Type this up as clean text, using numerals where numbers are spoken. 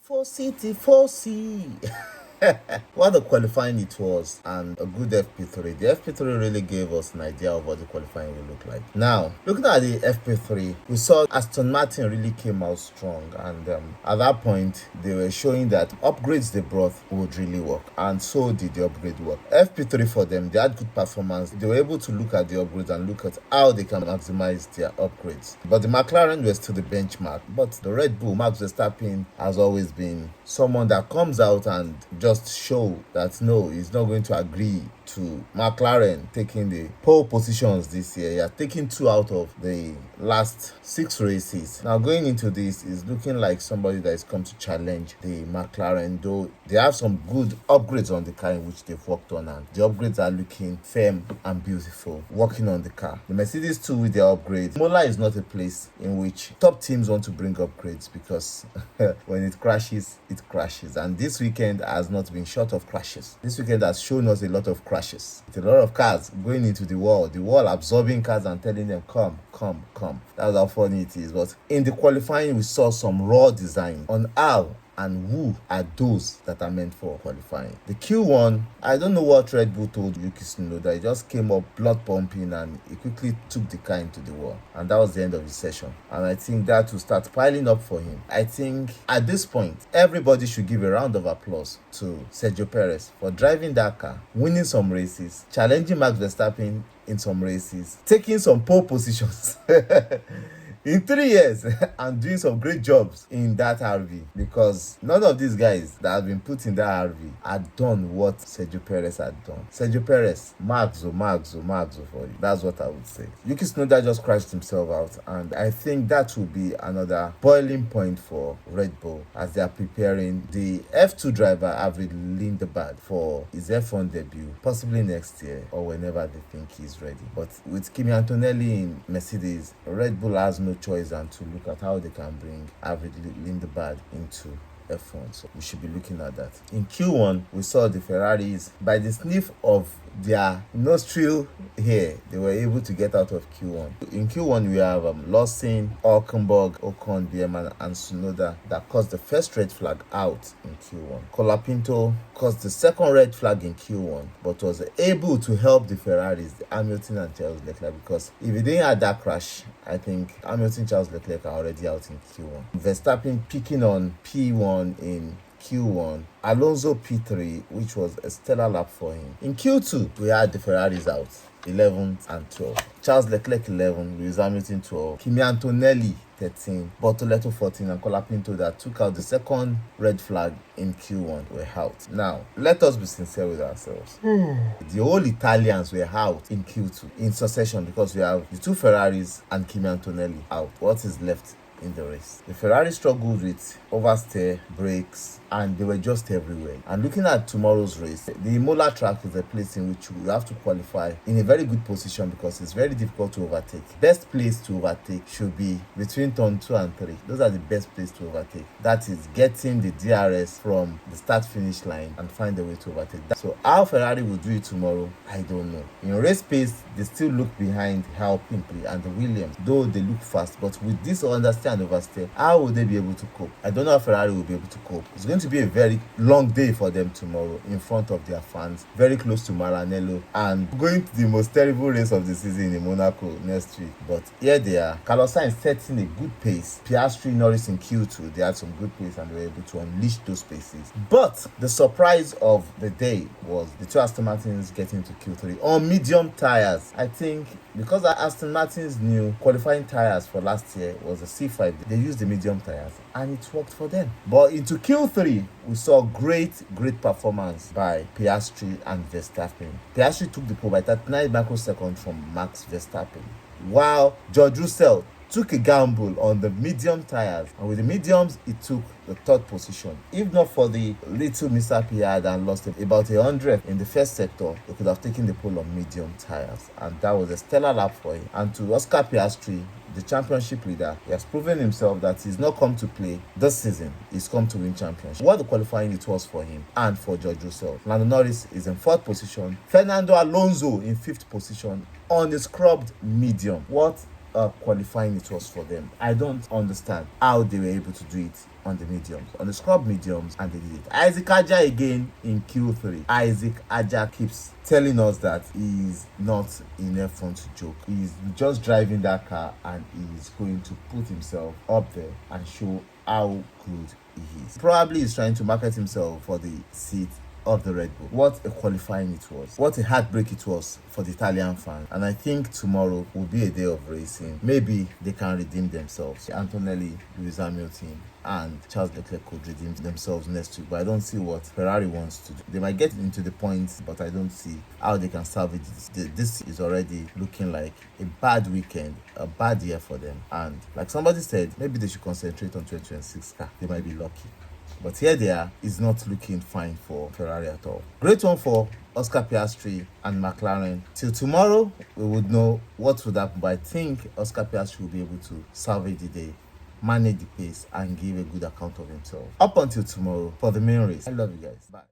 4C. What a qualifying it was, and a good FP3. The FP3 really gave us an idea of what the qualifying will look like. Now, looking at the FP3, we saw Aston Martin really came out strong, and at that point, they were showing that upgrades they brought would really work, and so did the upgrade work. FP3 for them, they had good performance. They were able to look at the upgrades and look at how they can maximize their upgrades. But the McLaren were still the benchmark. But the Red Bull, Max Verstappen, has always been someone that comes out and just show that no, he's not going to agree to McLaren taking the pole positions this year. He has taken 2 out of the last 6 races. Now going into this is looking like somebody that is come to challenge the McLaren, though they have some good upgrades on the car in which they've worked on, and the upgrades are looking firm and beautiful working on the car. The Mercedes too with their upgrades. Imola is not a place in which top teams want to bring upgrades, because when it crashes, and this weekend has not been short of crashes. This weekend has shown us a lot of crashes. It's a lot of cars going into the wall absorbing cars and telling them come. That's how funny it is. But in the qualifying, we saw some raw design on how and who are those that are meant for qualifying. The Q1, I don't know what Red Bull told Yuki Tsunoda. He just came up blood pumping and he quickly took the car into the wall, and that was the end of his session. And I think that will start piling up for him. I think at this point, everybody should give a round of applause to Sergio Perez for driving that car, winning some races, challenging Max Verstappen in some races, taking some pole positions in 3 years and doing some great jobs in that RV, because none of these guys that have been put in that RV had done what Sergio Perez had done. Sergio Perez, Magzo for you. That's what I would say. Yuki Tsunoda just crashed himself out, and I think that will be another boiling point for Red Bull as they are preparing the F2 driver Avril Lindenberg for his F1 debut, possibly next year or whenever they think he's ready. But with Kimi Antonelli in Mercedes, Red Bull has no choice than to look at how they can bring Avril Lindenberg into F1. So we should be looking at that. In Q1, we saw the Ferraris, by the sniff of their nostril here, they were able to get out of Q1. In Q1, we have Lawson, Hulkenberg, Ocon, Bierman, and Tsunoda that caused the first red flag out in Q1. Colapinto caused the second red flag in Q1, but was able to help the Ferraris, the Hamilton and Charles Leclerc, because if he didn't have that crash, I think Hamilton, Charles Leclerc are already out in Q1. Verstappen picking on P1 in Q1, Alonso P3, which was a stellar lap for him. In Q2, we had the Ferraris out, 11 and 12. Charles Leclerc 11, Lewis Hamilton 12, Kimi Antonelli 13, Bortoleto 14, and Colapinto that took out the second red flag in Q1 were out. Now, let us be sincere with ourselves. The whole Italians were out in Q2 in succession, because we have the 2 Ferraris and Kimi Antonelli out. What is left in the race? The Ferrari struggled with oversteer, brakes, and they were just everywhere. And looking at tomorrow's race, the Imola track is a place in which you have to qualify in a very good position, because it's very difficult to overtake. Best place to overtake should be between turn 2 and 3. Those are the best place to overtake. That is getting the DRS from the start-finish line and find a way to overtake that. So how Ferrari will do it tomorrow, I don't know. In race pace, they still look behind Alpine and the Williams, though they look fast. But with this understand oversteer, how will they be able to cope? I don't know how Ferrari will be able to cope. It's going to be a very long day for them tomorrow in front of their fans, very close to Maranello, and going to the most terrible race of the season in Monaco next week. But here they are. Carlos Sainz setting a good pace. Piastri, Norris in Q2, they had some good pace and they were able to unleash those paces. But the surprise of the day was the 2 Aston Martins getting to Q3 on medium tires. I think because Aston Martin's new qualifying tires for last year was a C5, they used the medium tires and it worked for them. But into Q3, we saw great performance by Piastri and Verstappen. Piastri took the pole by 39 microseconds from Max Verstappen, while George Russell took a gamble on the medium tires, and with the mediums, he took the 3rd position. If not for the little mishap he had and lost about 100 in the first sector, he could have taken the pole on medium tires, and that was a stellar lap for him. And to Oscar Piastri, the championship leader, he has proven himself that he's not come to play this season, he's come to win championship. What the qualifying it was for him and for George Russell. Lando Norris is in 4th position, Fernando Alonso in 5th position on the scrubbed medium. What qualifying it was for them. I don't understand how they were able to do it on the mediums, on the scrub mediums, and they did it. Isaac Aja again in Q3. Isaac Aja keeps telling us that he's not in F1 to joke. He's just driving that car and he's going to put himself up there and show how good he is. Probably he's trying to market himself for the seat of the Red Bull. What a qualifying it was. What a heartbreak it was for the Italian fans. And I think tomorrow will be a day of racing. Maybe they can redeem themselves. Antonelli, Lewis Hamilton, and Charles Leclerc could redeem themselves next week, but I don't see what Ferrari wants to do. They might get into the points, but I don't see how they can salvage this. This is already looking like a bad weekend, a bad year for them. And like somebody said, maybe they should concentrate on 2026 car. They might be lucky. But here they are, it's not looking fine for Ferrari at all. Great one for Oscar Piastri and McLaren. Till tomorrow, we would know what would happen. But I think Oscar Piastri will be able to salvage the day, manage the pace, and give a good account of himself. Up until tomorrow for the main race. I love you guys. Bye.